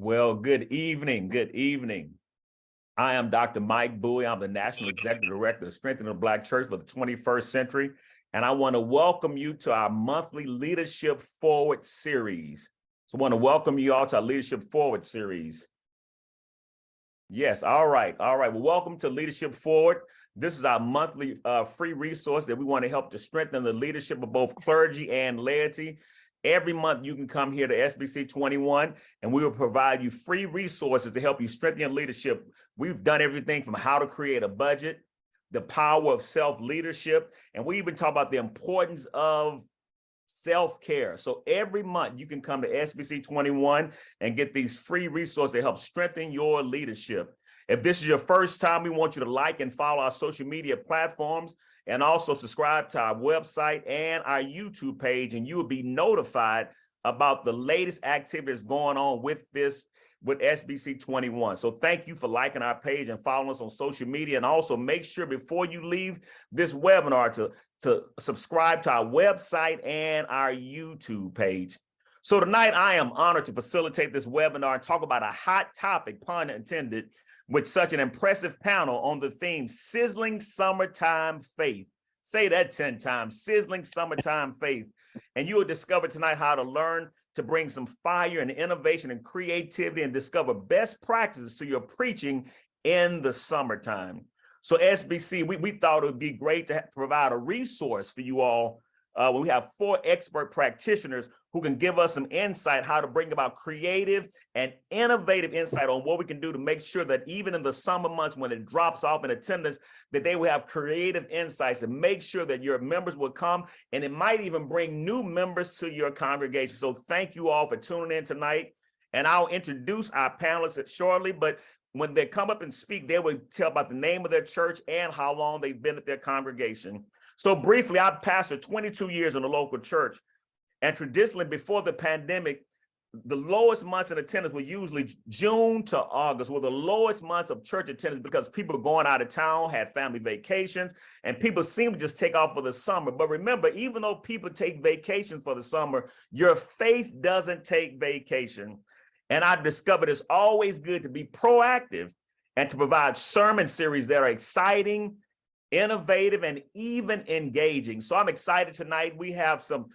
Well, good evening. Good evening. I am Dr. Mike Bowie. I'm the National Executive Director of Strengthening the Black Church for the 21st Century. And I want to welcome you to our monthly Leadership Forward series. So I want to welcome you all to our Leadership Forward series. Yes, all right. Well, welcome to Leadership Forward. This is our monthly free resource that we want to help to strengthen the leadership of both clergy and laity. Every month you can come here to SBC 21 and we will provide you free resources to help you strengthen your leadership. We've done everything from how to create a budget, the power of self-leadership, and we even talk about the importance of self-care. So every month you can come to SBC 21 and get these free resources to help strengthen your leadership. If this is your first time, we want you to like and follow our social media platforms and also subscribe to our website and our YouTube page, and you will be notified about the latest activities going on with SBC 21. So thank you for liking our page and following us on social media. And also make sure before you leave this webinar to subscribe to our website and our YouTube page. So tonight I am honored to facilitate this webinar and talk about a hot topic, pun intended, with such an impressive panel on the theme, Sizzling Summertime Faith. Say that 10 times, Sizzling Summertime Faith. And you will discover tonight how to learn to bring some fire and innovation and creativity and discover best practices to your preaching in the summertime. So SBC, we thought it would be great to provide a resource for you all. We have 4 expert practitioners who can give us some insight how to bring about creative and innovative insight on what we can do to make sure that even in the summer months when it drops off in attendance, that they will have creative insights and make sure that your members will come, and it might even bring new members to your congregation. So thank you all for tuning in tonight. And I'll introduce our panelists shortly, but when they come up and speak, they will tell about the name of their church and how long they've been at their congregation. So briefly, I've pastored 22 years in a local church. And traditionally, before the pandemic, the lowest months in attendance were usually June to August, were the lowest months of church attendance because people were going out of town, had family vacations, and people seem to just take off for the summer. But remember, even though people take vacations for the summer, your faith doesn't take vacation. And I've discovered it's always good to be proactive and to provide sermon series that are exciting, innovative, and even engaging. So I'm excited tonight. We have some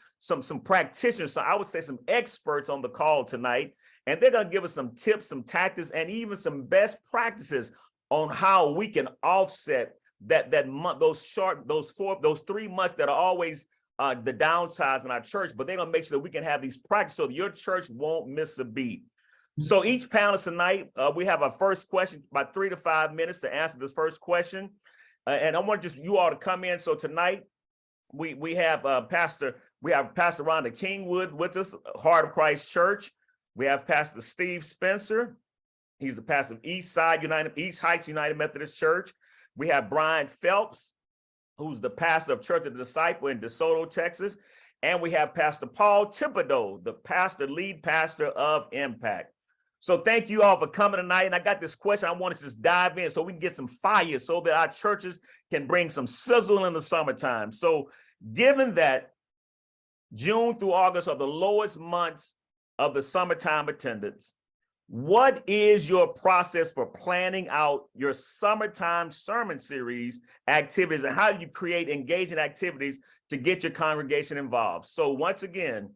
practitioners, so I would say some experts on the call tonight, and they're going to give us some tips, some tactics, and even some best practices on how we can offset that month, those 3 months that are always the downsides in our church. But they're going to make sure that we can have these practices so that your church won't miss a beat. So each panelist tonight, we have our first question, about 3 to 5 minutes to answer this first question. And I want just you all to come in. So tonight we have Pastor Rhonda Kingwood with us, Heart of Christ Church. We have Pastor Steve Spencer. He's the pastor of East Heights United Methodist Church. We have Bryant Phelps, who's the pastor of Church of the Disciple in DeSoto, Texas. And we have Pastor Paul Thibodeaux, the lead pastor of Impact. So thank you all for coming tonight. And I got this question. I want to just dive in so we can get some fire so that our churches can bring some sizzle in the summertime. So given that June through August are the lowest months of the summertime attendance, what is your process for planning out your summertime sermon series activities, and how do you create engaging activities to get your congregation involved? So once again,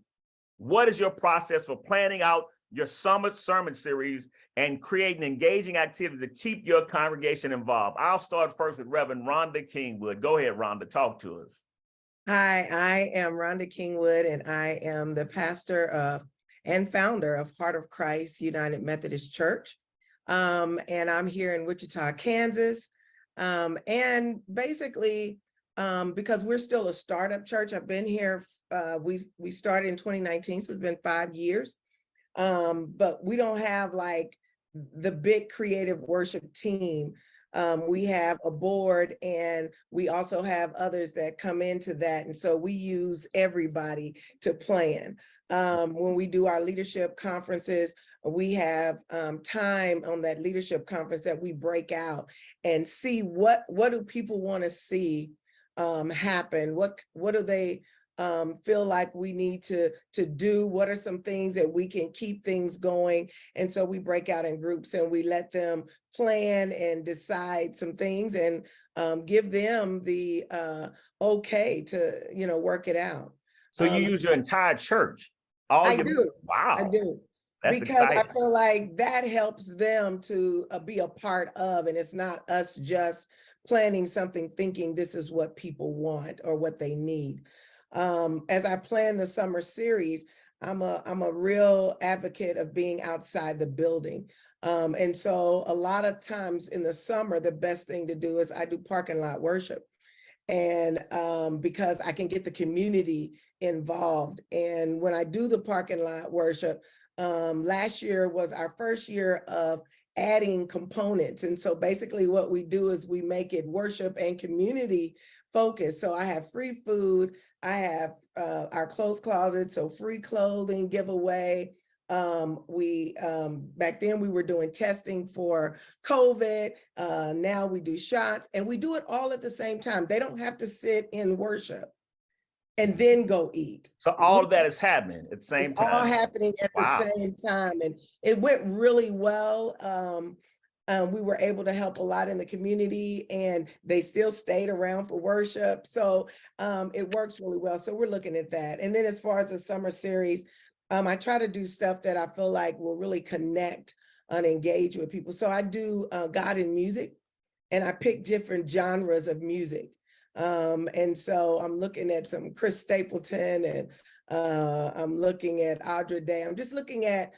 what is your process for planning out your summer sermon series and creating engaging activities to keep your congregation involved? I'll start first with Reverend Rhonda Kingwood. Go ahead, Rhonda, talk to us. Hi, I am Rhonda Kingwood, and I am the pastor of and founder of Heart of Christ United Methodist Church. And I'm here in Wichita, Kansas. And basically, because we're still a startup church, I've been here, we started in 2019, so it's been 5 years. But we don't have like the big creative worship team. We have a board, and we also have others that come into that. And so we use everybody to plan. When we do our leadership conferences, we have time on that leadership conference that we break out and see what do people want to see happen? What do they feel like we need to do, what are some things that we can keep things going. And so we break out in groups and we let them plan and decide some things and give them the okay to, work it out. So you use your entire church? All I your do. I Wow, do. that's Because I exciting. feel like that helps them to be a part of, and it's not us just planning something thinking this is what people want or what they need. As I plan the summer series, I'm a real advocate of being outside the building. And so a lot of times in the summer, the best thing to do is I do parking lot worship. And because I can get the community involved. And when I do the parking lot worship, last year was our first year of adding components. And so basically what we do is we make it worship and community focused. So I have free food, I have our clothes closet, so free clothing giveaway. We back then we were doing testing for COVID. Now we do shots and we do it all at the same time. They don't have to sit in worship and then go eat. So all of that is happening at the same It's all time. happening at the Wow. same time. And it went really well. We were able to help a lot in the community and they still stayed around for worship. So it works really well. So we're looking at that. And then as far as the summer series, I try to do stuff that I feel like will really connect and engage with people. So I do God in music and I pick different genres of music. And so I'm looking at some Chris Stapleton and I'm looking at Audra Day. I'm just looking at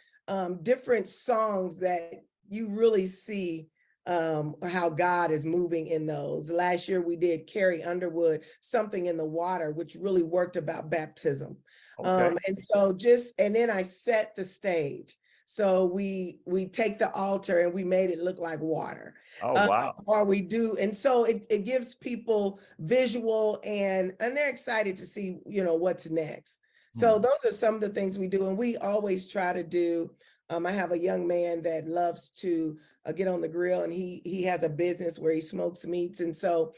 different songs that you really see how God is moving in those. Last year we did Carrie Underwood, Something in the Water, which really worked about baptism. Okay. And so and then I set the stage. So we take the altar and we made it look like water. Oh, wow. Or we do, and so it gives people visual and they're excited to see, what's next. So those are some of the things we do, and we always try to do. I have a young man that loves to get on the grill, and he has a business where he smokes meats, and so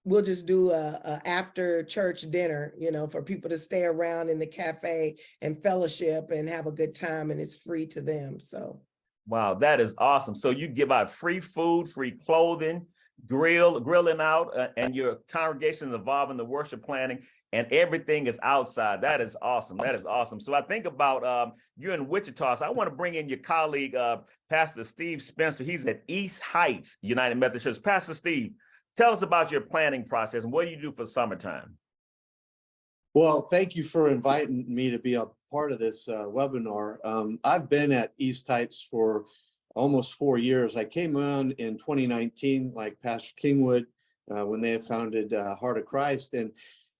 we'll just do a after church dinner, for people to stay around in the cafe and fellowship and have a good time, and it's free to them. So. Wow, that is awesome. So you give out free food, free clothing, grilling out, and your congregation is involved in the worship planning, and everything is outside. That is awesome. That is awesome. So I think about you in Wichita. So I want to bring in your colleague, Pastor Steve Spencer. He's at East Heights United Methodist Church. Pastor Steve, tell us about your planning process and what do you do for summertime? Well, thank you for inviting me to be a part of this webinar. I've been at East Heights for almost 4 years. I came on in 2019, like Pastor Kingwood, when they had founded Heart of Christ. And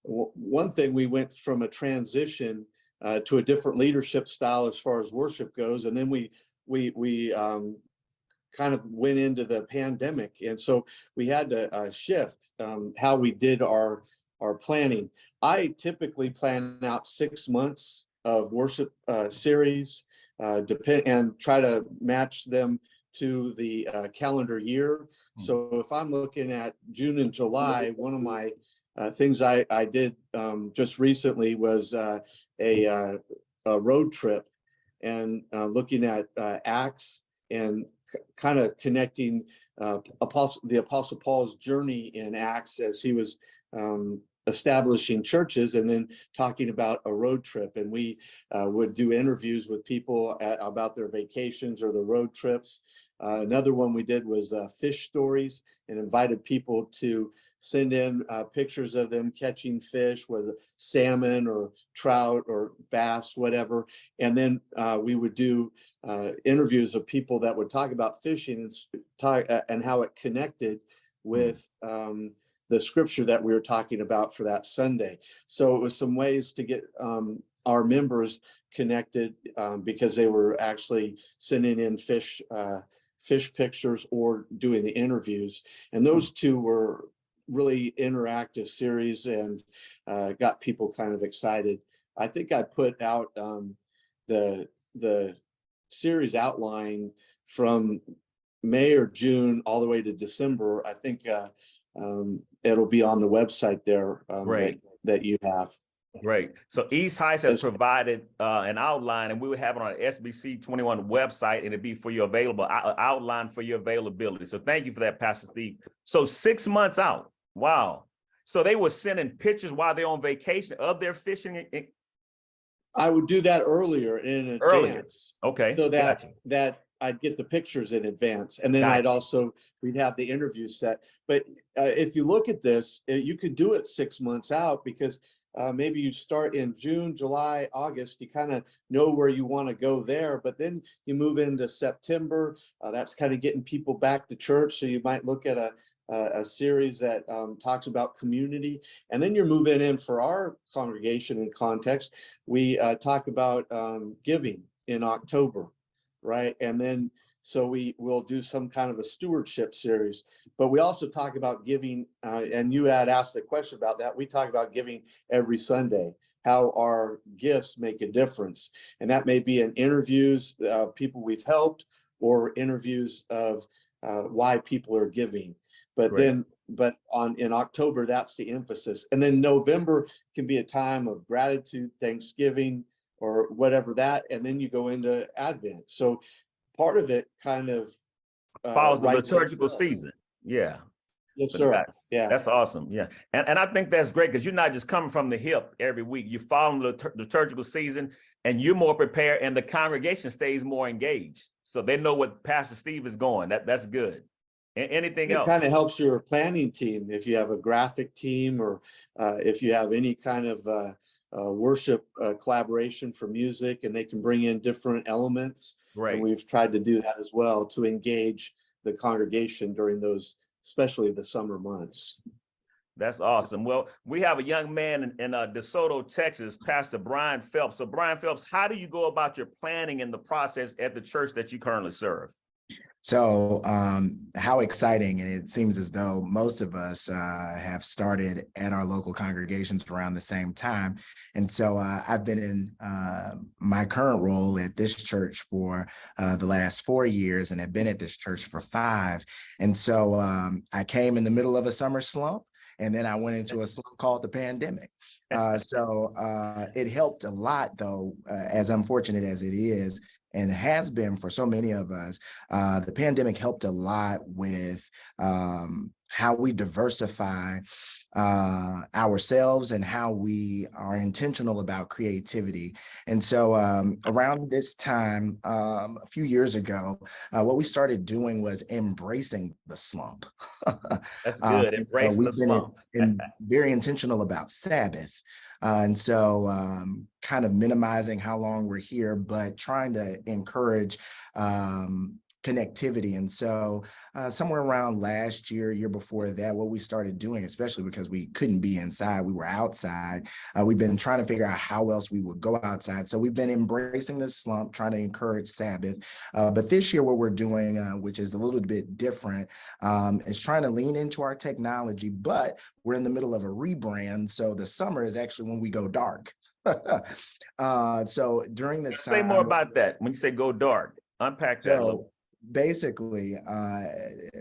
one thing, we went from a transition to a different leadership style as far as worship goes. And then we kind of went into the pandemic. And so we had to shift how we did our planning. I typically plan out 6 months of worship series, and try to match them to the calendar year. So if I'm looking at June and July, one of my things I did just recently was a road trip and looking at Acts and kind of connecting the Apostle Paul's journey in Acts as he was establishing churches, and then talking about a road trip. And we would do interviews with people about their vacations or the road trips. Another one we did was fish stories, and invited people to send in pictures of them catching fish, whether salmon or trout or bass, whatever. And then we would do interviews of people that would talk about fishing and how it connected with the scripture that we were talking about for that Sunday. So it was some ways to get our members connected because they were actually sending in fish pictures or doing the interviews. And those two were really interactive series and got people kind of excited. I think I put out the series outline from May or June all the way to December. I think it'll be on the website there that you have. Great. So East Heights has provided an outline, and we will have it on our SBC 21 website, and it'll be for your available outline for your availability. So thank you for that, Pastor Steve. So 6 months out. Wow. So they were sending pictures while they're on vacation of their fishing. I would do that earlier in advance. Okay. So Gotcha. that I'd get the pictures in advance, and then Gotcha. we'd have the interview set. But if you look at this, you could do it 6 months out, because maybe you start in June, July, August, you kind of know where you want to go there, but then you move into September. That's kind of getting people back to church. So you might look at a series that talks about community, and then you're moving in for our congregation and context. We talk about giving in October, right? And then so we will do some kind of a stewardship series, but we also talk about giving, and you had asked a question about that. We talk about giving every Sunday, how our gifts make a difference. And that may be in interviews, people we've helped, or interviews of why people are giving. But then, in October, that's the emphasis. And then November can be a time of gratitude, Thanksgiving, or whatever that, and then you go into Advent. So part of it kind of follows the liturgical season. Yeah. Yes, sir. Yeah. That's awesome. Yeah. And I think that's great, because you're not just coming from the hip every week. You're following the liturgical season, and you're more prepared, and the congregation stays more engaged. So they know what Pastor Steve is going. That's good. Anything else? It kind of helps your planning team if you have a graphic team, or if you have any kind of worship collaboration for music, and they can bring in different elements. Right. And we've tried to do that as well to engage the congregation during those, especially the summer months. That's awesome. Well, we have a young man in DeSoto, Texas, Pastor Bryant Phelps. So Bryant Phelps, how do you go about your planning and the process at the church that you currently serve? So how exciting. And it seems as though most of us have started at our local congregations around the same time. And so I've been in my current role at this church for the last 4 years, and have been at this church for 5. And so I came in the middle of a summer slump, and then I went into a slump called the pandemic. So it helped a lot, though, as unfortunate as it is, and has been for so many of us. The pandemic helped a lot with how we diversify ourselves, and how we are intentional about creativity. And so around this time, a few years ago, what we started doing was embracing the slump. That's good, embracing the slump. And very intentional about Sabbath. And so kind of minimizing how long we're here, but trying to encourage connectivity. And so somewhere around last year before that, what we started doing, especially because we couldn't be inside, we were outside. We've been trying to figure out how else we would go outside. So we've been embracing the slump, trying to encourage Sabbath. But this year, what we're doing, which is a little bit different, is trying to lean into our technology, but we're in the middle of a rebrand. So the summer is actually when we go dark. So during this time— Say more about that. When you say go dark, unpack that a little. Basically,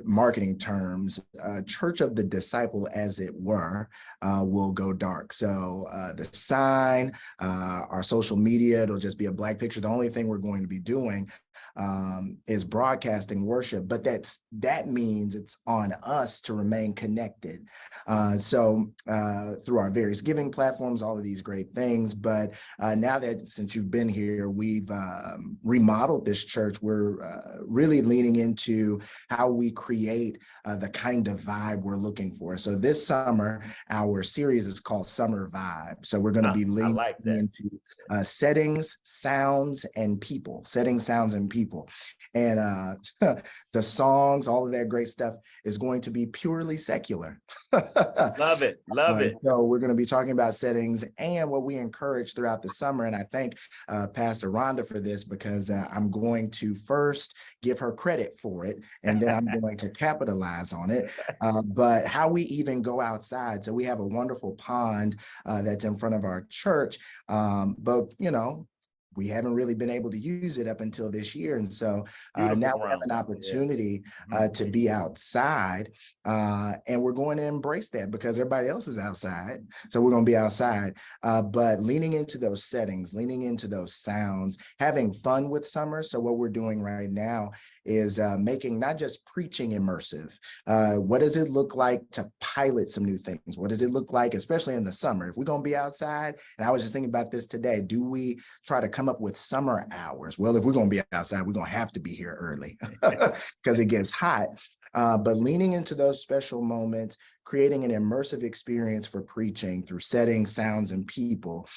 marketing terms, Church of the Disciple, as it were, will go dark. So the sign, our social media, it'll just be a black picture. The only thing we're going to be doing is broadcasting worship, but that means it's on us to remain connected. So through our various giving platforms, all of these great things. But now that, since you've been here, we've remodeled this church, we're really leaning into how we create the kind of vibe we're looking for. So this summer, our series is called Summer Vibe. So we're going to be leaning into settings, sounds, and people. Settings, sounds, and people. And the songs, all of that great stuff is going to be purely secular. Love it. Love it. So we're going to be talking about settings and what we encourage throughout the summer. And I thank Pastor Rhonda for this, because I'm going to first give her credit for it, and then I'm going to capitalize on it. But how we even go outside. So we have a wonderful pond that's in front of our church. But, we haven't really been able to use it up until this year. And so Beautiful now we have ground. an opportunity Yeah. to be outside, and we're going to embrace that because everybody else is outside. So we're going to be outside, but leaning into those settings, leaning into those sounds, having fun with summer. So what we're doing right now is making not just preaching immersive. What does it look like to pilot some new things? What does it look like, especially in the summer? If we're going to be outside, and I was just thinking about this today, do we try to come up with summer hours? Well, if we're going to be outside, we're going to have to be here early because it gets hot. But leaning into those special moments, creating an immersive experience for preaching through settings, sounds, and people,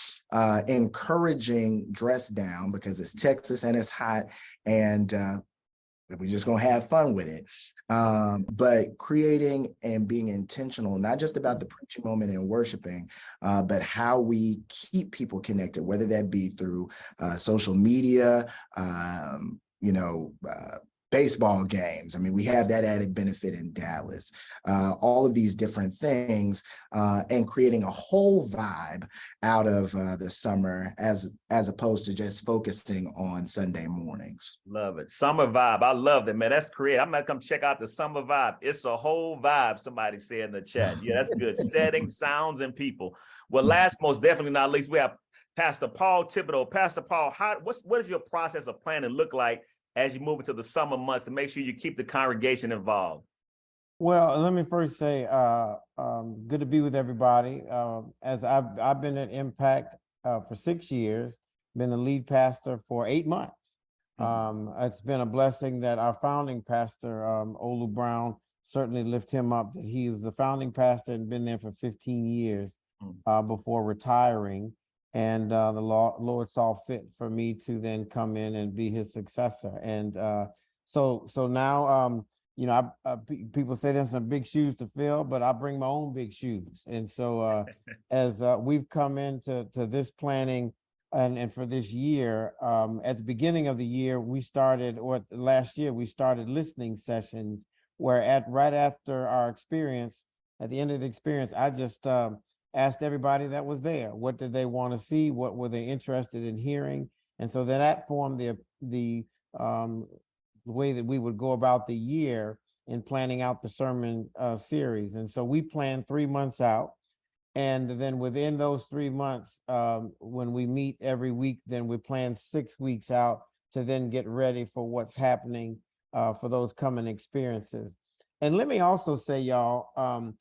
encouraging dress down because it's Texas and it's hot, and we're just going to have fun with it. But creating and being intentional, not just about the preaching moment and worshiping, but how we keep people connected, whether that be through social media, baseball games. I mean, we have that added benefit in Dallas, all of these different things, and creating a whole vibe out of the summer as opposed to just focusing on Sunday mornings. Love it. Summer vibe. I love it, man. That's creative. I'm gonna come check out the summer vibe. It's a whole vibe, somebody said in the chat. Yeah, that's good. Settings, sounds, and people. Well, last, most definitely not least, we have Pastor Paul Thibodeaux. Pastor Paul, what is your process of planning look like as you move into the summer months to make sure you keep the congregation involved? Well, let me first say, good to be with everybody. As I've been at Impact for 6 years, been the lead pastor for 8 months. It's been a blessing that our founding pastor, Olu Brown, certainly lift him up, that he was the founding pastor and been there for 15 years before retiring. And the Lord saw fit for me to then come in and be his successor. And so now, people say there's some big shoes to fill, but I bring my own big shoes. And so as we've come into this planning and for this year, at the beginning of the year, last year, we started listening sessions where right after our experience, at the end of the experience, I just asked everybody that was there, what did they want to see? What were they interested in hearing? And so then that formed the way that we would go about the year in planning out the sermon series. And so we planned 3 months out. And then within those 3 months, when we meet every week, then we plan 6 weeks out to then get ready for what's happening for those coming experiences. And let me also say, y'all,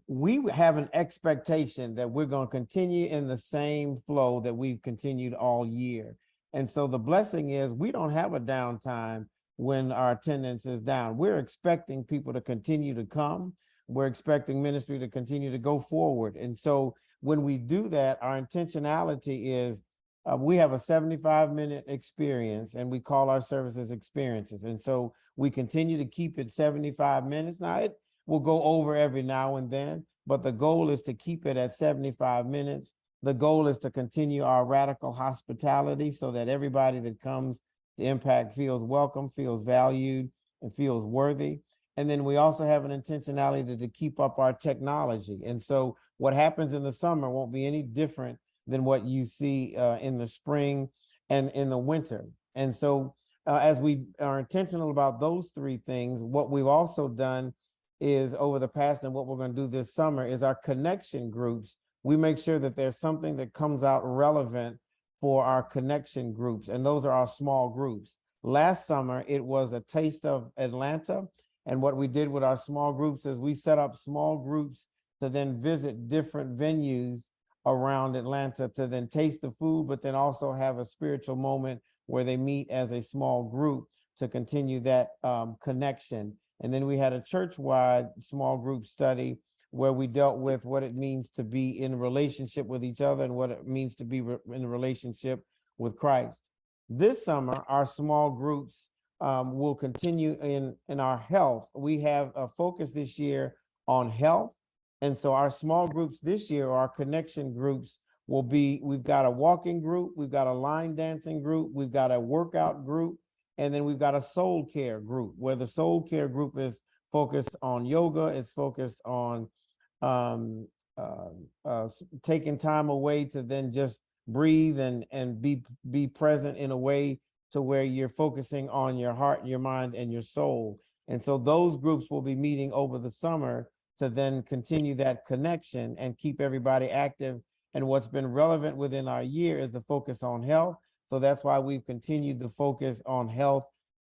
we have an expectation that we're going to continue in the same flow that we've continued all year. And so the blessing is we don't have a downtime when our attendance is down. We're expecting people to continue to come. We're expecting ministry to continue to go forward. And so when we do that, our intentionality is we have a 75-minute experience and we call our services experiences. And so we continue to keep it 75 minutes. Now, we'll go over every now and then, but the goal is to keep it at 75 minutes. The goal is to continue our radical hospitality so that everybody that comes to Impact feels welcome, feels valued, and feels worthy. And then we also have an intentionality to keep up our technology. And so what happens in the summer won't be any different than what you see in the spring and in the winter. And so as we are intentional about those three things, what we've also done is over the past and what we're going to do this summer is our connection groups. We make sure that there's something that comes out relevant for our connection groups, and those are our small groups. Last summer, it was a taste of Atlanta, and what we did with our small groups is we set up small groups to then visit different venues around Atlanta to then taste the food, but then also have a spiritual moment where they meet as a small group to continue that connection. And then we had a church-wide small group study where we dealt with what it means to be in relationship with each other and what it means to be in a relationship with Christ. This summer, our small groups will continue in our health. We have a focus this year on health. And so our small groups this year, our connection groups will be, we've got a walking group, we've got a line dancing group, we've got a workout group, and then we've got a soul care group where the soul care group is focused on yoga. It's focused on taking time away to then just breathe and be present in a way to where you're focusing on your heart, your mind, and your soul. And so those groups will be meeting over the summer to then continue that connection and keep everybody active. And what's been relevant within our year is the focus on health. So that's why we've continued the focus on health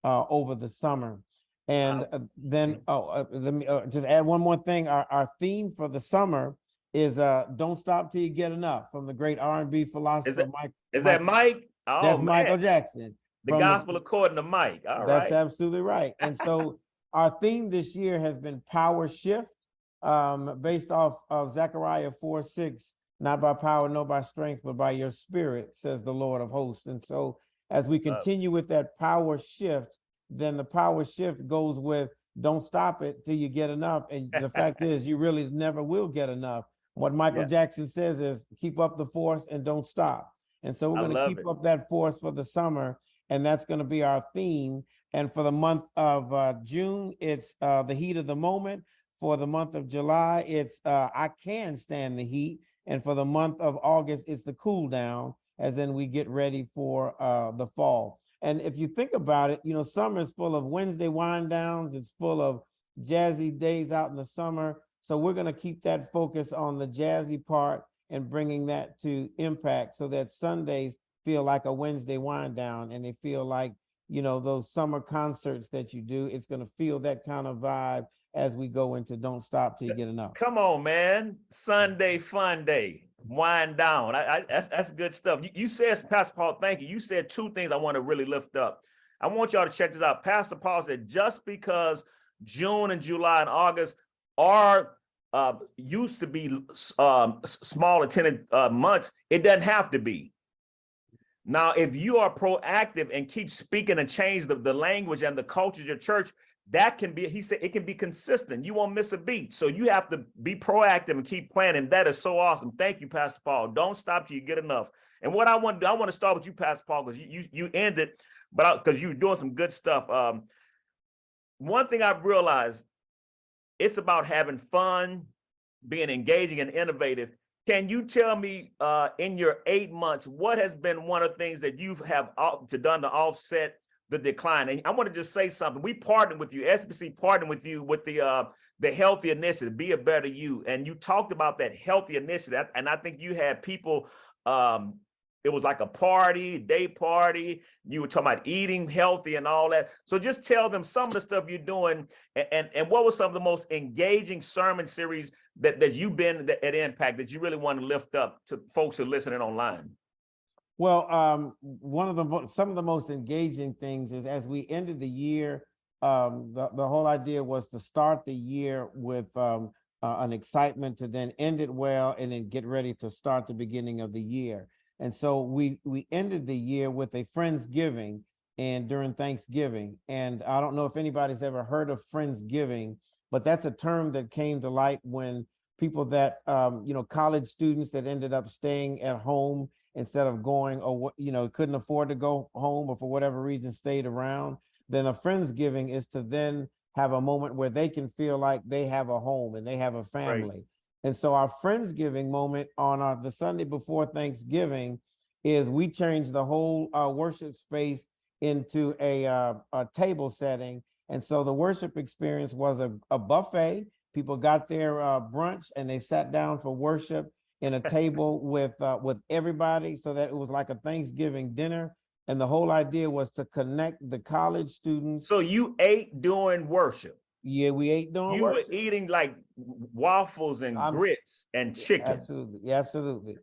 over the summer. And then let me just add one more thing. Our theme for the summer is "Don't Stop Till You Get Enough" from the great R&B philosopher Mike. Is that Mike? Oh, that's man. Michael Jackson. The gospel according to Mike. All that's right. absolutely right. And so our theme this year has been power shift, based off of Zechariah 4:6. Not by power, nor by strength, but by your spirit, says the Lord of hosts. And so as we continue with that power shift, then the power shift goes with don't stop it till you get enough. And the fact is, you really never will get enough. What Michael Jackson says is keep up the force and don't stop. And so we're going to keep up that force for the summer. And that's going to be our theme. And for the month of June, it's the heat of the moment. For the month of July, it's I can stand the heat. And for the month of August, it's the cool down, as in we get ready for the fall. And if you think about it, you know, summer is full of Wednesday wind downs. It's full of jazzy days out in the summer. So we're going to keep that focus on the jazzy part and bringing that to impact so that Sundays feel like a Wednesday wind down and they feel like, you know, those summer concerts that you do. It's going to feel that kind of vibe as we go into Don't Stop Till You Get Enough. Come on, man. Sunday fun day. Wind down. That's good stuff. You said, Pastor Paul, thank you. You said two things I want to really lift up. I want y'all to check this out. Pastor Paul said, just because June and July and August are used to be small attended months, it doesn't have to be. Now, if you are proactive and keep speaking and change the language and the culture of your church, that can be, he said, it can be consistent. You won't miss a beat. So you have to be proactive and keep planning. That is so awesome. Thank you, Pastor Paul. Don't stop till you get enough. And what I want to do, I want to start with you, Pastor Paul, because you ended, but because you're doing some good stuff. One thing I've realized, it's about having fun, being engaging and innovative. Can you tell me in your 8 months, what has been one of the things that you have done to offset the decline? And I want to just say something. We partnered with you, SBC partnered with you with the Healthy Initiative, Be a Better You. And you talked about that healthy initiative. And I think you had people, it was like a party, day party. You were talking about eating healthy and all that. So just tell them some of the stuff you're doing and what was some of the most engaging sermon series that you've been at Impact that you really want to lift up to folks who are listening online? Well, some of the most engaging things is as we ended the year, the whole idea was to start the year with an excitement to then end it well and then get ready to start the beginning of the year. And so we ended the year with a Friendsgiving and during Thanksgiving. And I don't know if anybody's ever heard of Friendsgiving, but that's a term that came to light when people that, college students that ended up staying at home instead of going or, couldn't afford to go home or for whatever reason stayed around, then a Friendsgiving is to then have a moment where they can feel like they have a home and they have a family. Right. And so our Friendsgiving moment on the Sunday before Thanksgiving is we changed the whole worship space into a table setting. And so the worship experience was a buffet. People got their brunch and they sat down for worship in a table with everybody, so that it was like a Thanksgiving dinner. And the whole idea was to connect the college students. So you ate during worship? Yeah, we ate during worship. You were eating like waffles and grits and chicken. Absolutely.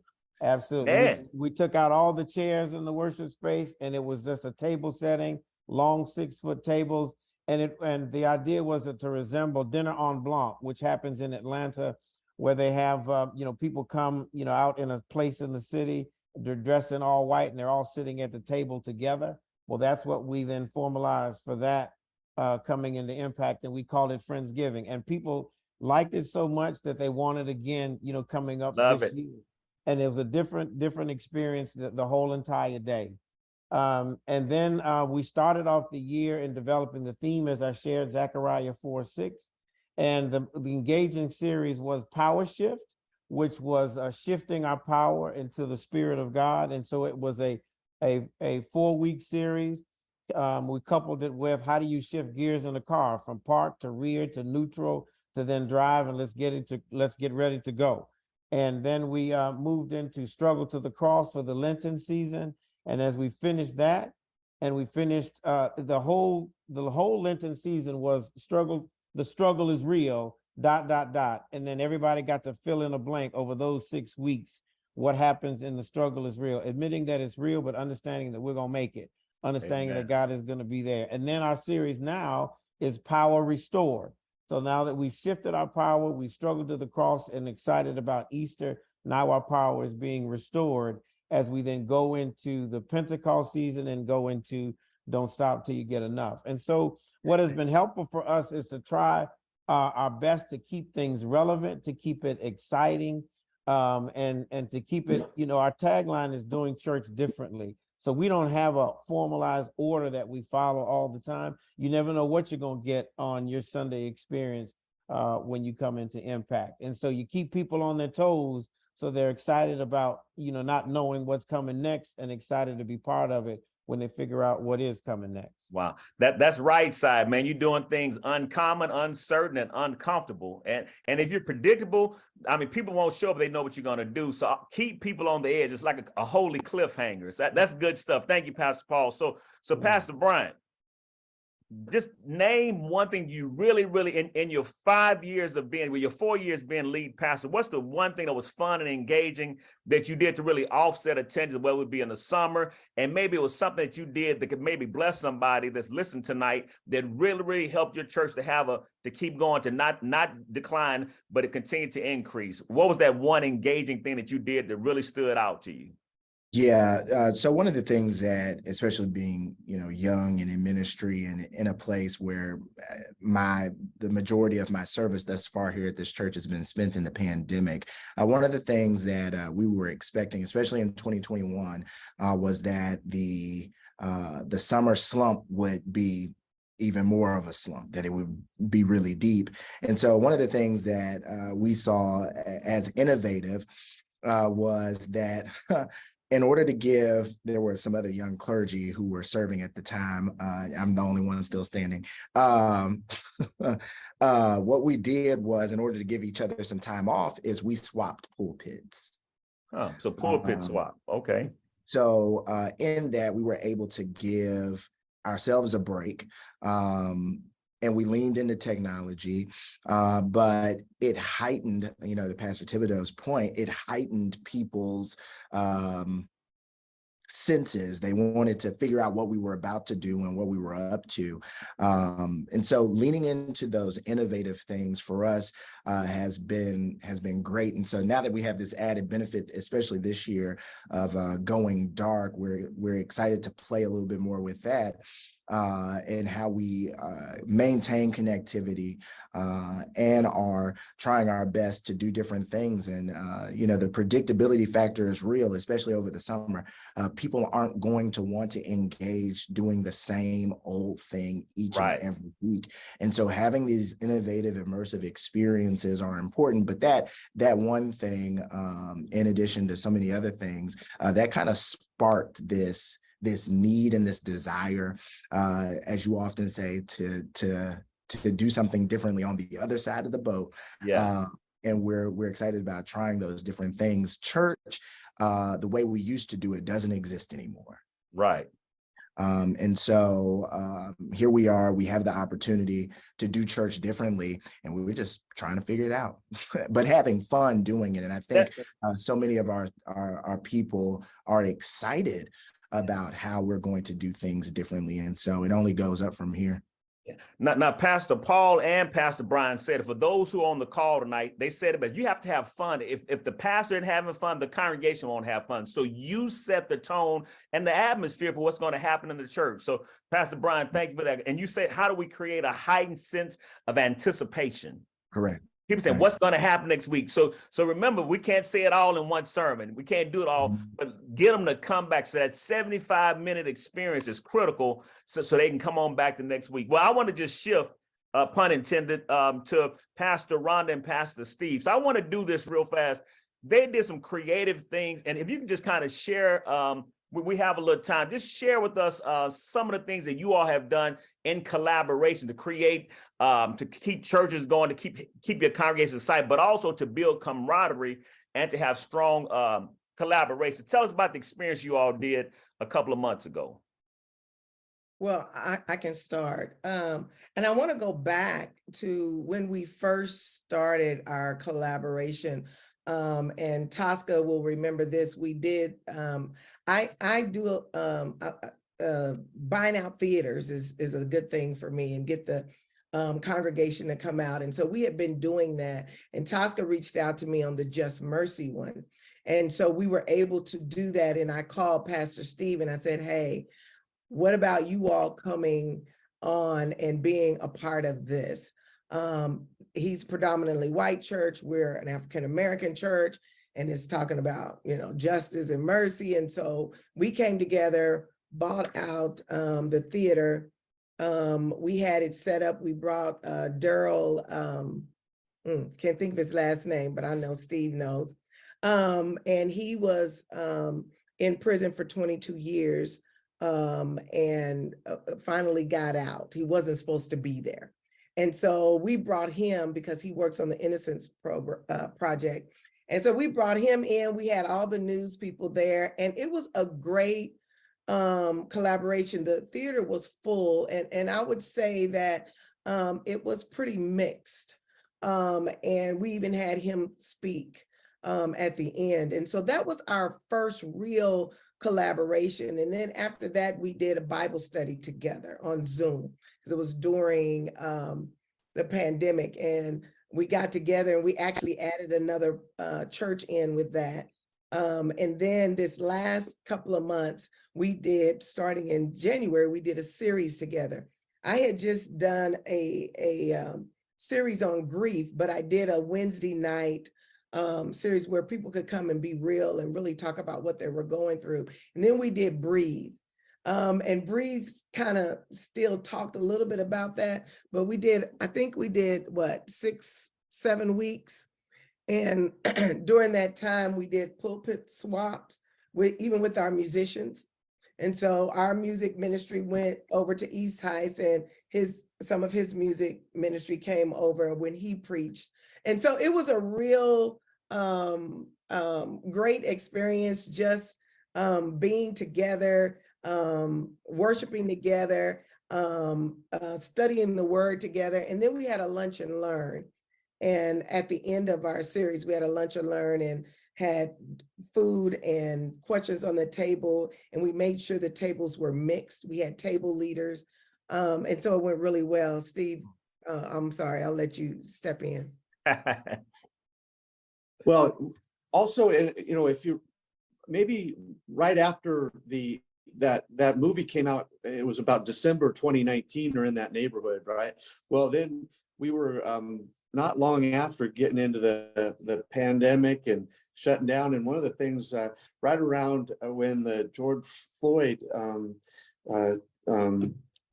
We took out all the chairs in the worship space and it was just a table setting, long 6-foot tables. And the idea was to resemble dinner en blanc, which happens in Atlanta, where they have, people come, out in a place in the city, they're dressed in all white and they're all sitting at the table together. Well, that's what we then formalized for that coming into Impact, and we called it Friendsgiving. And people liked it so much that they wanted again, coming up this year. And it was a different experience the whole entire day. And then we started off the year in developing the theme, as I shared, Zechariah 4:6. And the engaging series was Power Shift, which was shifting our power into the Spirit of God. And so it was a 4-week series. We coupled it with how do you shift gears in the car from park to rear to neutral to then drive, and let's get ready to go. And then we moved into struggle to the cross for the Lenten season. And as we finished that, and we finished the whole Lenten season was the struggle is real, ... And then everybody got to fill in a blank over those 6 weeks. What happens in the struggle is real, admitting that it's real, but understanding that we're going to make it, understanding that God is going to be there. And then our series now is Power Restored. So now that we've shifted our power, we've struggled to the cross and excited about Easter. Now our power is being restored as we then go into the Pentecost season and go into Don't Stop Till You Get Enough. And so what has been helpful for us is to try our best to keep things relevant, to keep it exciting, and to keep it, our tagline is doing church differently. So we don't have a formalized order that we follow all the time. You never know what you're going to get on your Sunday experience when you come into Impact. And so you keep people on their toes so they're excited about, not knowing what's coming next and excited to be part of it when they figure out what is coming next. Wow, that's right side, man. You're doing things uncommon, uncertain, and uncomfortable. And if you're predictable, I mean, people won't show up. They know what you're going to do. So keep people on the edge. It's like a holy cliffhanger. So that's good stuff. Thank you, Pastor Paul. So Pastor Bryant, just name one thing you really in your 5 years of being, with your 4 years being lead pastor, what's the one thing that was fun and engaging that you did to really offset attendance, whether it would be in the summer, and maybe it was something that you did that could maybe bless somebody that's listening tonight that really helped your church to keep going, to not decline, but to continue to increase. What was that one engaging thing that you did that really stood out to you? Yeah. So one of the things that, especially being, young and in ministry and in a place where the majority of my service thus far here at this church has been spent in the pandemic, one of the things that we were expecting, especially in 2021, was that the summer slump would be even more of a slump, that it would be really deep. And so one of the things that we saw as innovative was that in order to give, there were some other young clergy who were serving at the time. I'm the only one still standing. What we did was, in order to give each other some time off, is we swapped pulpits. Oh, so pulpit swap. Okay. So in that, we were able to give ourselves a break. And we leaned into technology, but it heightened, to Pastor Thibodeaux's point, it heightened people's senses. They wanted to figure out what we were about to do and what we were up to. And so leaning into those innovative things for us has been great. And so now that we have this added benefit, especially this year, of going dark, we're excited to play a little bit more with that. And how we maintain connectivity and are trying our best to do different things. And, the predictability factor is real, especially over the summer. People aren't going to want to engage doing the same old thing each and every week. And so having these innovative, immersive experiences are important. But that one thing, in addition to so many other things, that kind of sparked this need and this desire, as you often say, to do something differently on the other side of the boat. Yeah. And we're excited about trying those different things. Church, the way we used to do it, doesn't exist anymore. Right. And so here we are, we have the opportunity to do church differently, and we were just trying to figure it out, but having fun doing it. And I think so many of our people are excited about how we're going to do things differently. And so it only goes up from here. Now, Pastor Paul and Pastor Brian said, for those who are on the call tonight, they said, but you have to have fun. If the pastor isn't having fun, the congregation won't have fun. So you set the tone and the atmosphere for what's going to happen in the church. So Pastor Brian, thank you for that. And you said, how do we create a heightened sense of anticipation? Correct. People saying, what's going to happen next week? So remember, we can't say it all in one sermon. We can't do it all, but get them to come back. So that 75-minute experience is critical so they can come on back the next week. Well, I want to just shift, pun intended, to Pastor Rhonda and Pastor Steve. So I want to do this real fast. they did some creative things. And if you can just kind of share, we have a little time, just share with us some of the things that you all have done in collaboration to create, to keep churches going, to keep your congregation excited, but also to build camaraderie and to have strong collaboration. Tell us about the experience you all did a couple of months ago. Well, I can start. And I want to go back to when we first started our collaboration. And Tosca will remember this. We did, I do, buying out theaters is a good thing for me, and get the congregation to come out. And so we had been doing that. And Tosca reached out to me on the Just Mercy one. And so we were able to do that. And I called Pastor Steve and I said, hey, what about you all coming on and being a part of this? He's predominantly white church. We're an African-American church, and it's talking about, justice and mercy. And so we came together, bought out the theater. We had it set up. We brought Daryl, can't think of his last name, but I know Steve knows. And he was in prison for 22 years. And finally got out. He wasn't supposed to be there. And so we brought him, because he works on the Innocence Project. And so we brought him in. We had all the news people there, and it was a great collaboration. The theater was full, and I would say that it was pretty mixed. And we even had him speak at the end. And so that was our first real collaboration. And then after that, we did a Bible study together on Zoom, because it was during the pandemic. And we got together and we actually added another church in with that. And then this last couple of months, we did, starting in January, we did a series together. I had just done a series on grief, but I did a Wednesday night series where people could come and be real and really talk about what they were going through. And then we did Breathe. And Breathe kind of still talked a little bit about that, but I think we did what, 6-7 weeks. And during that time, we did pulpit swaps even with our musicians. And so our music ministry went over to East Heights, and some of his music ministry came over when he preached. And so it was a real great experience, just being together, worshiping together, studying the word together. And then we had a lunch and learn. And at the end of our series, we had a lunch and learn and had food and questions on the table. And we made sure the tables were mixed. We had table leaders. And so it went really well. Steve, I'm sorry, I'll let you step in. Well, also, if you maybe right after that movie came out, it was about December 2019 or in that neighborhood, right? Well, then we were not long after getting into the pandemic and shutting down. And one of the things right around when the George Floyd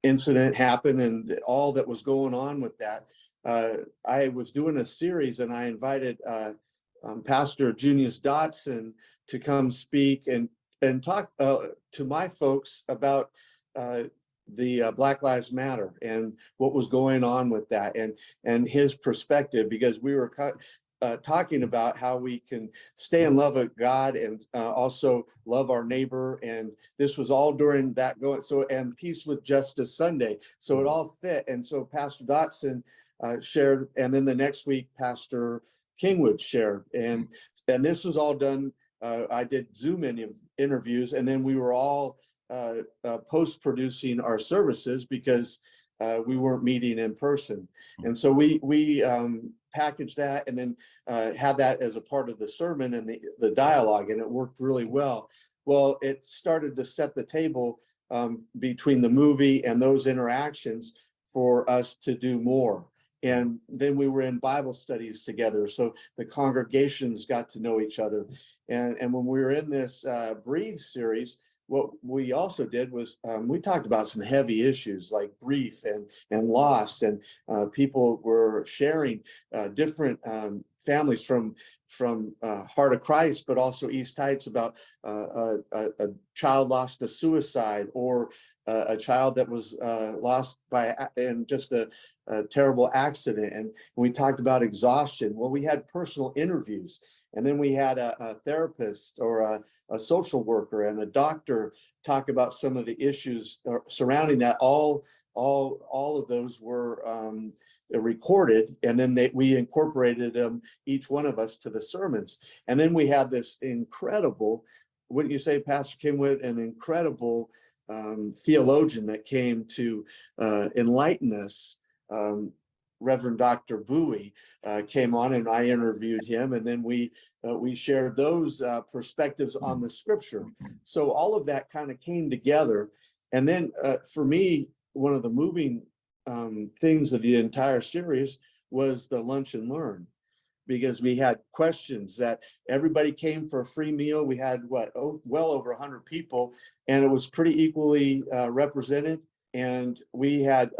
incident happened and all that was going on with that, I was doing a series, and I invited Pastor Junius Dotson to come speak and talk to my folks about the Black Lives Matter and what was going on with that, and his perspective, because we were talking about how we can stay in love with God and also love our neighbor. And this was all during that and Peace with Justice Sunday. So it all fit. And so Pastor Dotson shared, and then the next week Pastor Kingwood shared, and this was all done. I did Zoom interviews, and then we were all post-producing our services because we weren't meeting in person. And so we packaged that and then had that as a part of the sermon and the dialogue, and it worked really well. Well, it started to set the table between the movie and those interactions for us to do more. And then we were in Bible studies together, so the congregations got to know each other. And when we were in this Breathe series, what we also did was we talked about some heavy issues like grief and loss, and people were sharing different families from Heart of Christ, but also East Heights, about a child lost to suicide, or a child that was lost in just a terrible accident. And we talked about exhaustion. Well, we had personal interviews, and then we had a therapist or a social worker and a doctor talk about some of the issues surrounding that. All of those were recorded, and then we incorporated them, each one of us, to the sermons. And then we had this incredible, wouldn't you say, Pastor Kingwood, an incredible theologian that came to enlighten us. Reverend Dr. Bowie came on, and I interviewed him, and then we shared those perspectives on the scripture. So all of that kind of came together. And then for me, one of the moving things of the entire series was the lunch and learn, because we had questions that everybody came for a free meal. We had well over 100 people, and it was pretty equally represented. And we had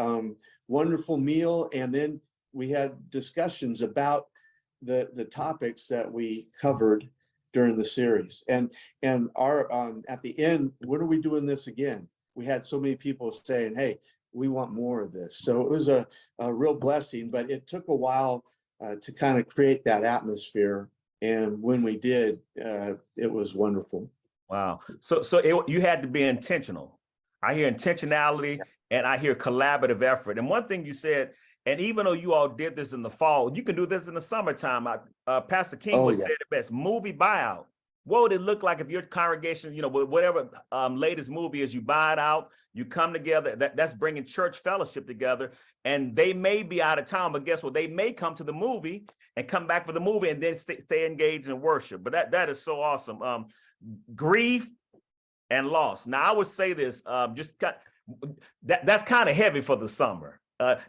wonderful meal, and then we had discussions about the topics that we covered during the series. And our at the end, when are we doing this again? We had so many people saying, hey, we want more of this. So it was a real blessing, but it took a while to kind of create that atmosphere. And when we did, it was wonderful. Wow. So you had to be intentional. I hear intentionality, and I hear collaborative effort. And one thing you said, and even though you all did this in the fall, you can do this in the summertime. Pastor Kingwood said it best: movie buyout. What would it look like if your congregation, whatever latest movie is, you buy it out, you come together? That's bringing church fellowship together. And they may be out of town, but guess what? They may come to the movie and come back for the movie, and then stay engaged in worship. But that is so awesome. Grief and loss. Now, I would say this, that's kind of heavy for the summer.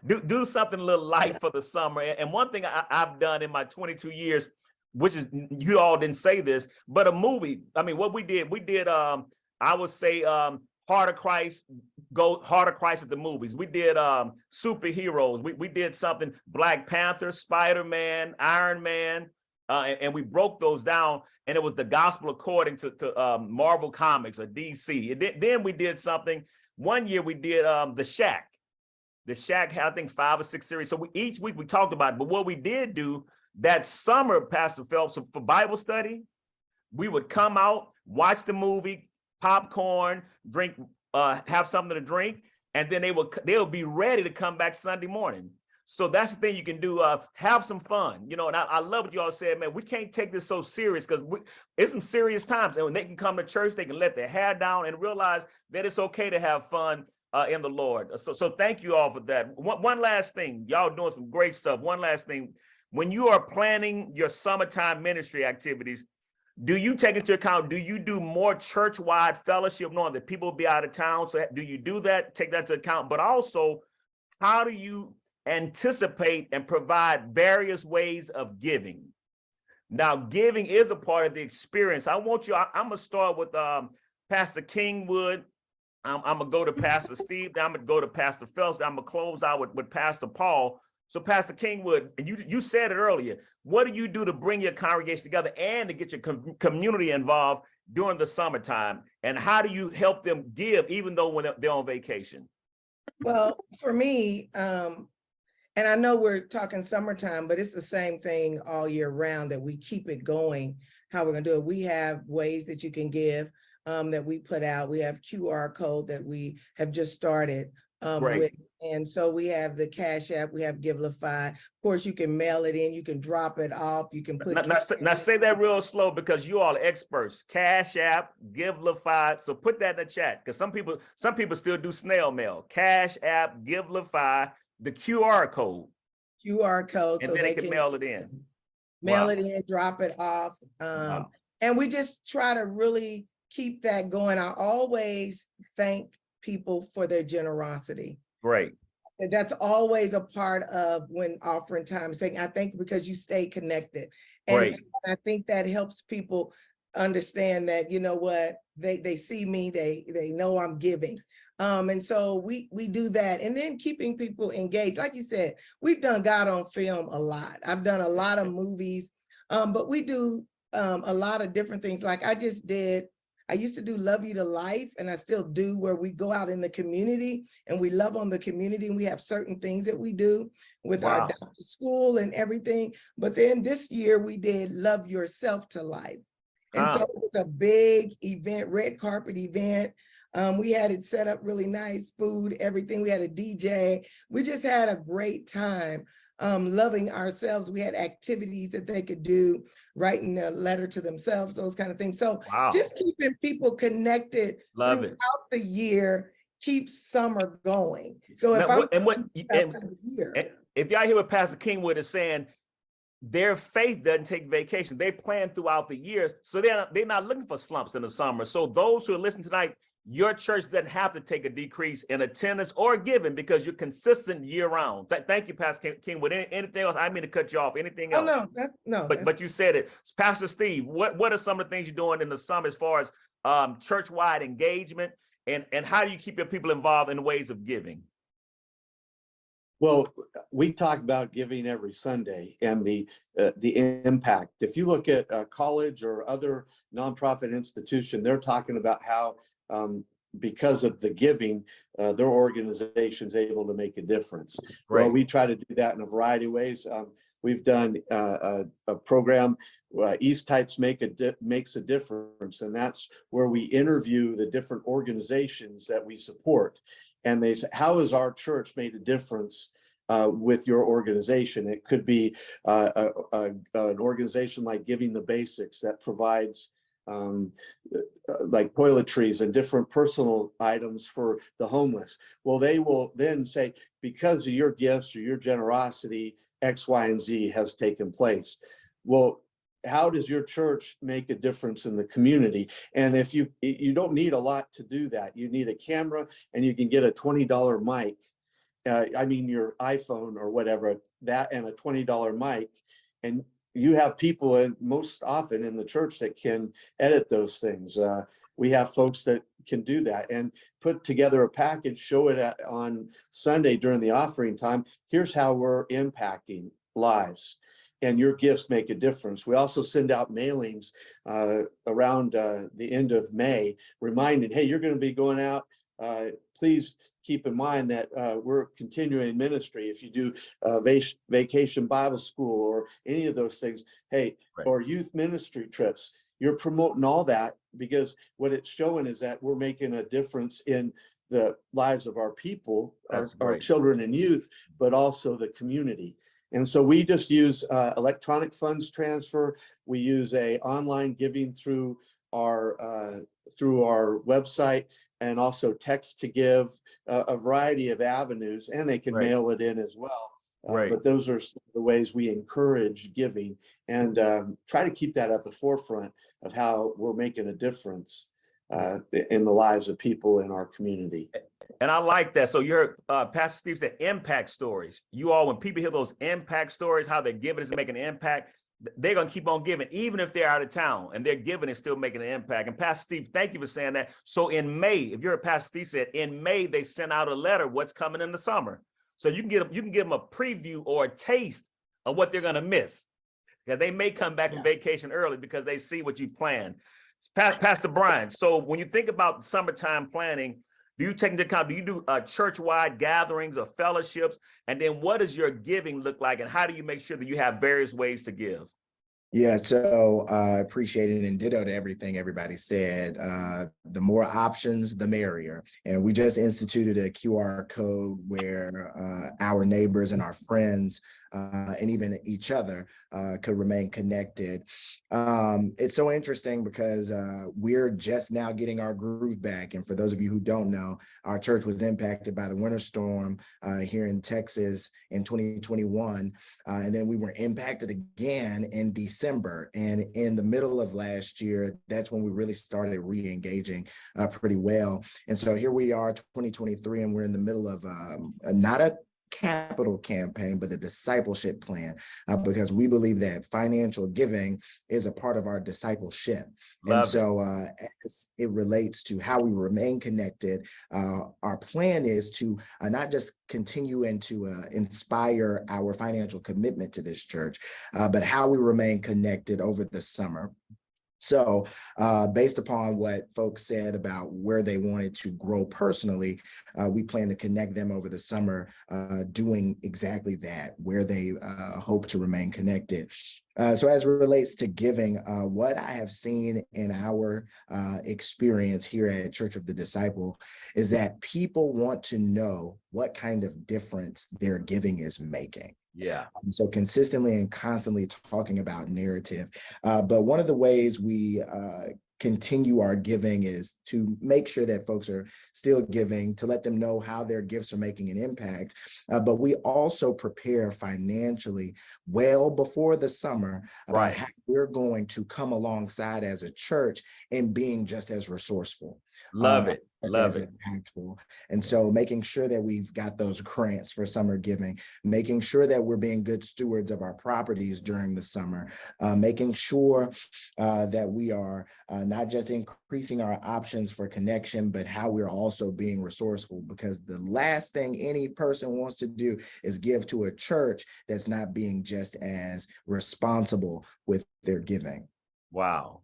Do something a little light for the summer. And one thing I've done in my 22 years, which is, you all didn't say this, but a movie. I mean, what we did, I would say, Heart of Christ at the movies. We did superheroes. We did something, Black Panther, Spider-Man, Iron Man, and we broke those down, and it was the gospel according to Marvel Comics or DC. Then we did something. One year we did The Shack. The Shack had, I think, 5 or 6 series. So each week we talked about it. But what we did do that summer, Pastor Phelps, for Bible study, we would come out, watch the movie, popcorn, drink, have something to drink, and then they would be ready to come back Sunday morning. So that's the thing you can do, have some fun, and I love what you all said, man. We can't take this so serious, because it's some serious times, and when they can come to church, they can let their hair down and realize that it's okay to have fun in the Lord. So thank you all for that. One last thing, y'all doing some great stuff. One last thing, when you are planning your summertime ministry activities, do you take into account, do you do more church-wide fellowship, knowing that people will be out of town? So do you do that, take that into account? But also, how do you anticipate and provide various ways of giving? Now, giving is a part of the experience. I'm gonna start with Pastor Kingwood. I'm gonna go to Pastor Steve, then I'm gonna go to Pastor Phelps, then I'm gonna close out with Pastor Paul. So Pastor Kingwood, and you said it earlier, what do you do to bring your congregation together and to get your community involved during the summertime? And how do you help them give even though when they're on vacation? Well, for me, and I know we're talking summertime, but it's the same thing all year round, that we keep it going, how we're gonna do it. We have ways that you can give that we put out. We have QR code that we have just started with. And so we have the Cash App, we have Givelify. Of course, you can mail it in, you can drop it off, you can put. Now say that real slow, because you all are experts. Cash App, Givelify. So put that in the chat, because some people still do snail mail. Cash App, Givelify, the QR code. QR code, and so then they can mail it in. Mail it in, drop it off. And we just try to really keep that going. I always thank people for their generosity. Great. That's always a part of when offering time, saying, I thank you because you stay connected. And Great. so I think that helps people understand that, you know what, they see me, they know I'm giving. And so we do that, and then keeping people engaged. Like you said, we've done God on Film a lot. I've done a lot of movies, but we do a lot of different things. Like I used to do Love You to Life, and I still do, where we go out in the community and we love on the community, and we have certain things that we do with our Wow. adopted school and everything. But then this year we did Love Yourself to Life. And so Huh. it was a big event, red carpet event. We had it set up really nice, food, everything. We had a DJ. We just had a great time loving ourselves. We had activities that they could do, writing a letter to themselves, those kind of things. So Wow. just keeping people connected Love it. throughout the year keeps summer going. So if Now, I'm what and if y'all hear what Pastor Kingwood is saying, their faith doesn't take vacation. They plan throughout the year. So they're not looking for slumps in the summer. So those who are listening tonight, your church doesn't have to take a decrease in attendance or giving because you're consistent year round. Thank you, Pastor Kingwood. Anything else? I mean to cut you off. Anything else? But you said it. Pastor Steve, what are some of the things you're doing in the summer as far as church-wide engagement, and how do you keep your people involved in ways of giving? Well, we talk about giving every Sunday and the impact. If you look at college or other nonprofit institution, they're talking about how because of the giving, their organization's able to make a difference. Right. Well, we try to do that in a variety of ways. We've done a program, East Types Makes a Difference, and that's where we interview the different organizations that we support. And they say, how has our church made a difference with your organization? It could be an organization like Giving the Basics that provides like toiletries and different personal items for the homeless. Well, they will then say, because of your gifts or your generosity, X, Y, and Z has taken place. Well, how does your church make a difference in the community? And if you don't need a lot to do that, you need a camera, and you can get a $20 mic. I mean, your iPhone or whatever, that and a $20 mic, and you have people, and most often in the church, that can edit those things. We have folks that can do that and put together a package, show it on Sunday during the offering time. Here's how we're impacting lives, and your gifts make a difference. We also send out mailings around the end of May, reminding, hey, you're going to be going out. Please keep in mind that we're continuing ministry. If you do vacation Bible school or any of those things, hey, right, or youth ministry trips, you're promoting all that, because what it's showing is that we're making a difference in the lives of our people, our children and youth, but also the community. And so we just use electronic funds transfer. We use a online giving through our website, and also text to give, a variety of avenues, and they can right, mail it in as well. Right. But those are the ways we encourage giving, and try to keep that at the forefront of how we're making a difference in the lives of people in our community. And I like that. So your Pastor Steve said impact stories. You all, when people hear those impact stories, how they're giving is making an impact, they're going to keep on giving, even if they're out of town, and they're giving and still making an impact. And Pastor Steve, thank you for saying that. So in May, if you're a Pastor Steve said, in May, they sent out a letter, what's coming in the summer. So you can give them a preview or a taste of what they're going to miss. Because they may come back from vacation early because they see what you've planned. Pastor Bryant, so when you think about summertime planning, do you take into account, do you do church-wide gatherings or fellowships? And then what does your giving look like? And how do you make sure that you have various ways to give? Yeah, so I appreciate it, and ditto to everything everybody said. The more options, the merrier. And we just instituted a QR code where our neighbors and our friends and even each other could remain connected. It's so interesting because we're just now getting our groove back. And for those of you who don't know, our church was impacted by the winter storm here in Texas in 2021. And then we were impacted again in December. And in the middle of last year, that's when we really started re-engaging pretty well. And so here we are, 2023, and we're in the middle of not a capital campaign, but a discipleship plan, because we believe that financial giving is a part of our discipleship. And so as it relates to how we remain connected, our plan is to not just continue and to inspire our financial commitment to this church, but how we remain connected over the summer. So based upon what folks said about where they wanted to grow personally, we plan to connect them over the summer, doing exactly that, where they hope to remain connected. So as it relates to giving, what I have seen in our experience here at Church of the Disciple is that people want to know what kind of difference their giving is making. Yeah. So consistently and constantly talking about narrative. But one of the ways we continue our giving is to make sure that folks are still giving, to let them know how their gifts are making an impact. But we also prepare financially well before the summer about how we're going to come alongside as a church in being just as resourceful. Love it. Love it. Impactful. And so making sure that we've got those grants for summer giving, making sure that we're being good stewards of our properties during the summer, making sure that we are not just increasing our options for connection, but how we're also being resourceful, because the last thing any person wants to do is give to a church that's not being just as responsible with their giving. Wow.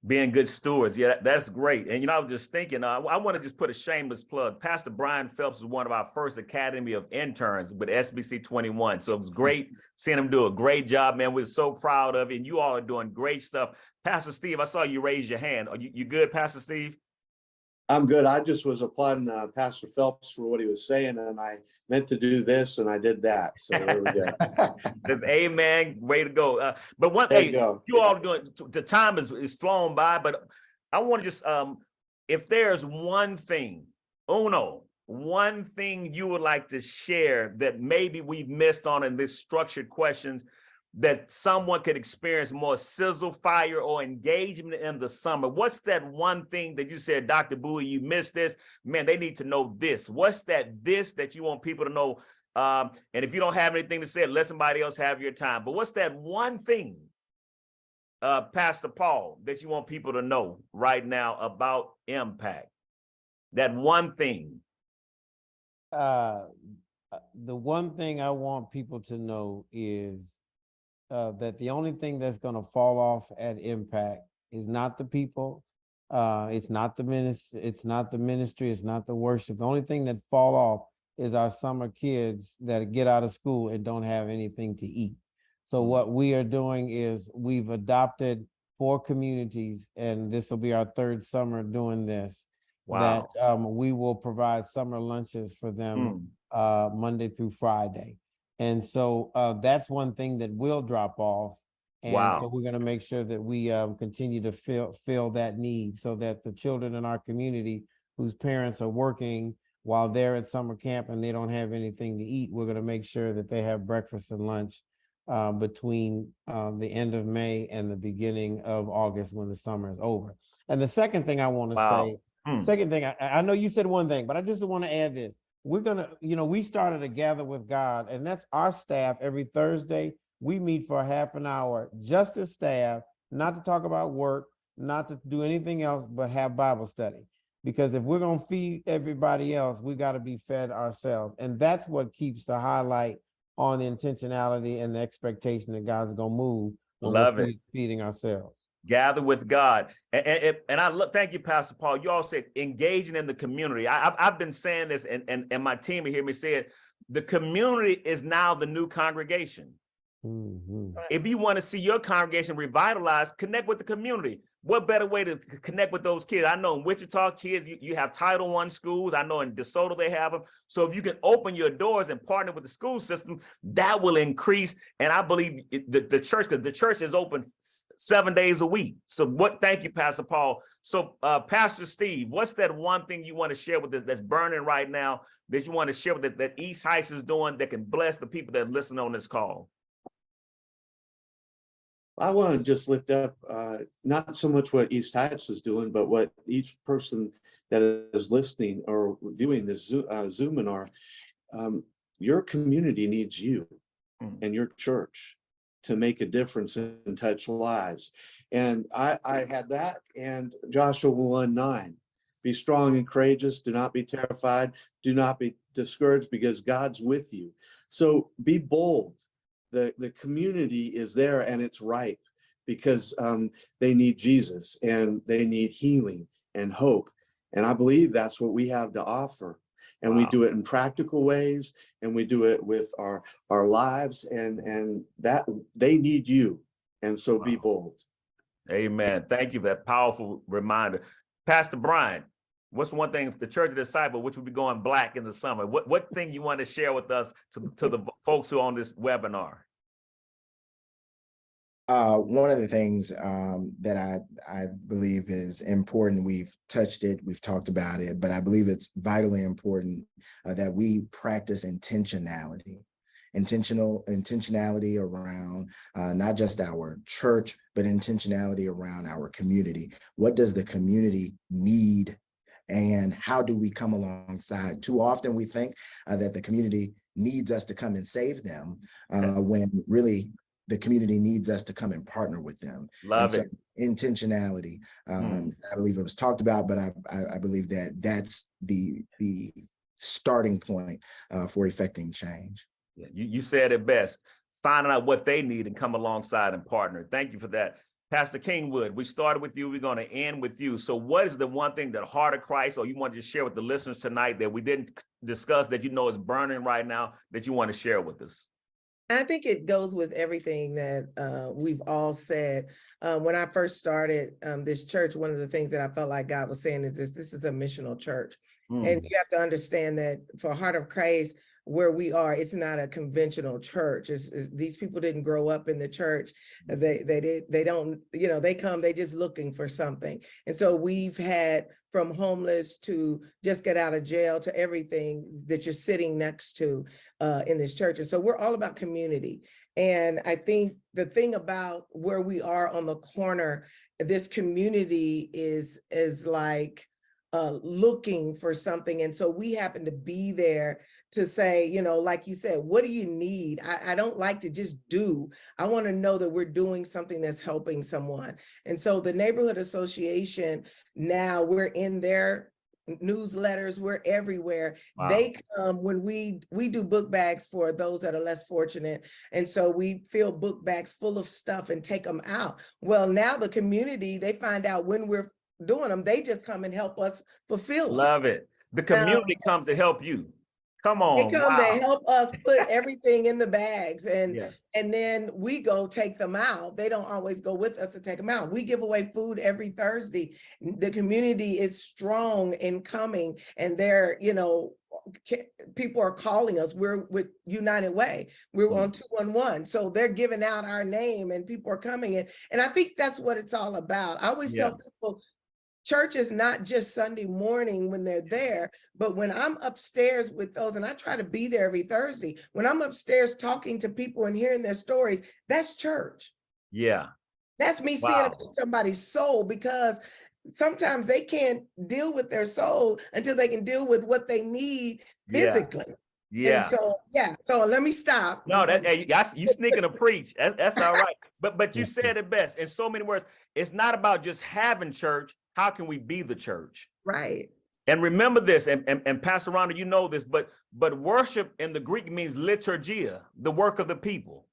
Being good stewards. Yeah, that's great. And, I was just thinking, I want to just put a shameless plug. Pastor Bryant Phelps was one of our first Academy of Interns with SBC 21. So it was great seeing him do a great job, man. We're so proud of it. And you all are doing great stuff. Pastor Steve, I saw you raise your hand. Are you good, Pastor Steve? I'm good. I just was applauding Pastor Phelps for what he was saying, and I meant to do this, and I did that. So there we go. That's amen. Way to go. But one thing, you all are doing, the time is flown by, but I want to just, if there's one thing you would like to share that maybe we've missed on in this structured questions, that someone could experience more sizzle, fire, or engagement in the summer. What's that one thing that you said, Dr. Bowie, you missed this? Man, they need to know this. What's that you want people to know? And if you don't have anything to say, let somebody else have your time. But what's that one thing, Pastor Paul, that you want people to know right now about impact? That one thing. The one thing I want people to know is that the only thing that's going to fall off at impact is not the people, it's not the ministry, it's not the worship. The only thing that fall off is our summer kids that get out of school and don't have anything to eat. So what we are doing is we've adopted 4 communities, and this will be our 3rd summer doing this. Wow. That we will provide summer lunches for them Monday through Friday. And so that's one thing that will drop off. And so we're going to make sure that we continue to fill that need, so that the children in our community whose parents are working while they're at summer camp and they don't have anything to eat, we're going to make sure that they have breakfast and lunch between the end of May and the beginning of August, when the summer is over. And the second thing I want to say, I know you said one thing, but I just want to add this. We're going to, we started a Gather with God, and that's our staff. Every Thursday, we meet for a half an hour, just as staff, not to talk about work, not to do anything else, but have Bible study. Because if we're going to feed everybody else, we got to be fed ourselves. And that's what keeps the highlight on the intentionality and the expectation that God's going to move when we're feeding ourselves. Gather with God. And I look, thank you, Pastor Paul. You all said engaging in the community. I've been saying this, and my team will hear me say it. The community is now the new congregation. If you want to see your congregation revitalized, connect with the community. What better way to connect with those kids? I know in Wichita, kids, you have Title I schools. I know in DeSoto they have them. So if you can open your doors and partner with the school system, that will increase. And I believe the church, because the church is open 7 days a week. So thank you, Pastor Paul. So Pastor Steve, what's that one thing you want to share with us that's burning right now, that you want to share with that East Heights is doing that can bless the people that listen on this call? I want to just lift up not so much what East Heights is doing, but what each person that is listening or viewing this Zoominar. your community needs you Mm. and your church to make a difference and touch lives. And I had that, and Joshua 1:9, be strong and courageous, do not be terrified, do not be discouraged, because God's with you. So be bold. The community is there, and it's ripe, because they need Jesus, and they need healing and hope. And I believe that's what we have to offer. And we Wow. do it in practical ways, and we do it with our lives, and that they need you. And so be Wow. bold. Amen. Thank you for that powerful reminder. Pastor Bryant, what's one thing, the Church of the Disciple, which will be going black in the summer, what thing you want to share with us, to the folks who are on this webinar? One of the things that I believe is important, we've touched it, we've talked about it, but I believe it's vitally important that we practice intentionality around not just our church, but intentionality around our community. What does the community need, and how do we come alongside? Too often we think that the community needs us to come and save them, when really the community needs us to come and partner with them. Love it. Intentionality, I believe it was talked about, but I believe that that's the starting point for effecting change. Yeah, you said it best, finding out what they need and come alongside and partner. Thank you for that. Pastor Kingwood, we started with you, we're going to end with you. So what is the one thing that Heart of Christ, or you want to share with the listeners tonight that we didn't discuss, that you know is burning right now, that you want to share with us? I think it goes with everything that we've all said. When I first started this church, one of the things that I felt like God was saying is this is a missional church. And you have to understand that for Heart of Christ, where we are, it's not a conventional church. These people didn't grow up in the church. They don't, they come, they just looking for something. And so we've had from homeless to just get out of jail to everything that you're sitting next to in this church. And so we're all about community. And I think the thing about where we are on the corner, this community is like looking for something. And so we happen to be there to say, like you said, what do you need? I don't like to just do. I want to know that we're doing something that's helping someone. And so the neighborhood association, now we're in their newsletters, we're everywhere. Wow. They come when we do book bags for those that are less fortunate. And so we fill book bags full of stuff and take them out. Well, now the community, they find out when we're doing them, they just come and help us fulfill them. Love it. The community comes to help you. Come on. They come wow. to help us put everything in the bags, and Yeah. and then we go take them out. They don't always go with us to take them out. We give away food every Thursday. The community is strong in coming, and they're, people are calling us. We're with United Way. We're on 211. So they're giving out our name and people are coming in. And I think that's what it's all about. I always tell people, church is not just Sunday morning when they're there, but when I'm upstairs with those, and I try to be there every Thursday, when I'm upstairs talking to people and hearing their stories, that's church. Yeah. That's me seeing about somebody's soul, because sometimes they can't deal with their soul until they can deal with what they need physically. Yeah. And so let me stop. No, you sneaking to preach. That's all right. But you said it best in so many words. It's not about just having church. How can we be the church? Right. And remember this, and Pastor Rhonda, you know this, but worship in the Greek means liturgia, the work of the people.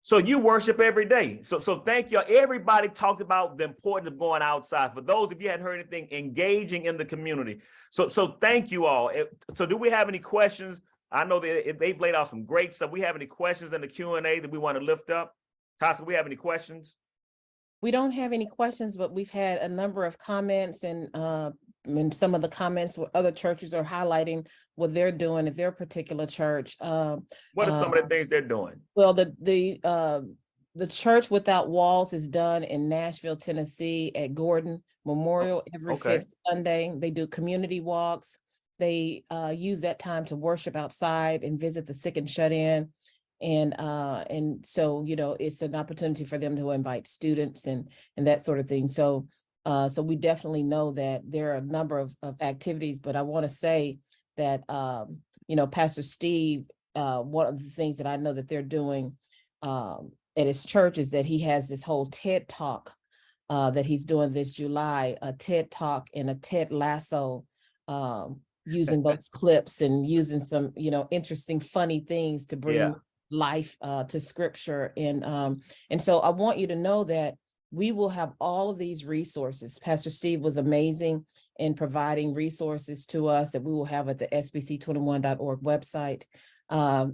So you worship every day. So thank you. Everybody talked about the importance of going outside. For those of you hadn't heard anything, engaging in the community. So thank you all. So do we have any questions? I know that they've laid out some great stuff. We have any questions in the Q&A that we want to lift up? Tasha, do we have any questions? We don't have any questions, but we've had a number of comments, and some of the comments where other churches are highlighting what they're doing at their particular church. What are some of the things they're doing? Well, the Church Without Walls is done in Nashville, Tennessee at Gordon Memorial every fifth Sunday. They do community walks. They use that time to worship outside and visit the sick and shut in. And so, it's an opportunity for them to invite students and that sort of thing. So we definitely know that there are a number of activities, but I want to say that, you know, Pastor Steve, one of the things that I know that they're doing at his church is that he has this whole TED Talk that he's doing this July, a TED Talk and a TED Lasso, using those clips and using some, you know, interesting, funny things to bring life to scripture. And so I want you to know that we will have all of these resources. Pastor Steve was amazing in providing resources to us that we will have at the sbc21.org website,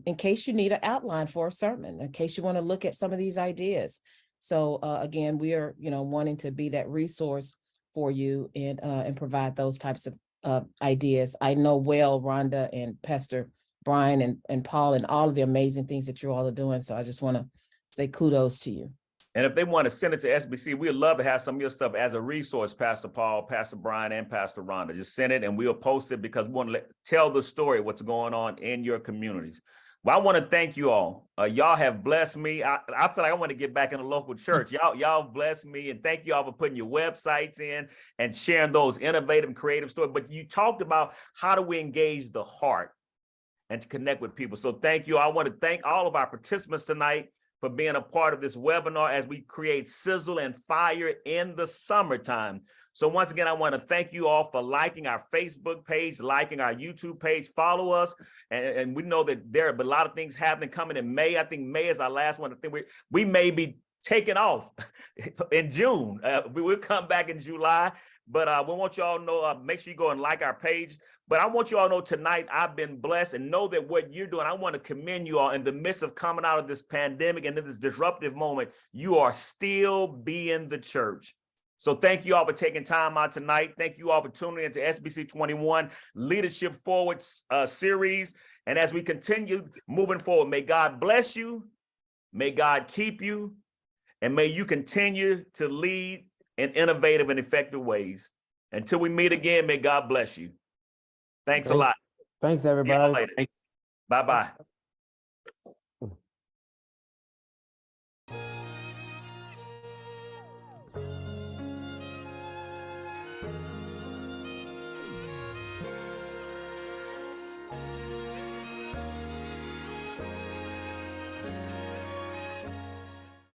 in case you need an outline for a sermon, in case you want to look at some of these ideas. So again, we are, you know, wanting to be that resource for you and provide those types of ideas. I know well Rhonda and Pastor Brian and Paul and all of the amazing things that you all are doing. So I just want to say kudos to you. And if they want to send it to SBC, we'd love to have some of your stuff as a resource, Pastor Paul, Pastor Brian, and Pastor Rhonda. Just send it and we'll post it because we want to tell the story, what's going on in your communities. Well, I want to thank you all. Y'all have blessed me. I feel like I want to get back in the local church. Y'all blessed me, and thank you all for putting your websites in and sharing those innovative and creative stories. But you talked about how do we engage the heart and to connect with people. So thank you. I want to thank all of our participants tonight for being a part of this webinar as we create sizzle and fire in the summertime. So once again, I want to thank you all for liking our Facebook page, liking our YouTube page, follow us. And we know that there are a lot of things happening coming in May. I think May is our last one. I think we may be taking off in June. We will come back in July, but we want you all to know, make sure you go and like our page. But I want you all to know tonight, I've been blessed and know that what you're doing, I want to commend you all in the midst of coming out of this pandemic and in this disruptive moment, you are still being the church. So thank you all for taking time out tonight. Thank you all for tuning into SBC 21 Leadership Forward series. And as we continue moving forward, may God bless you. May God keep you. And may you continue to lead in innovative and effective ways. Until we meet again, may God bless you. Thanks a lot. Thanks, everybody. Bye-bye.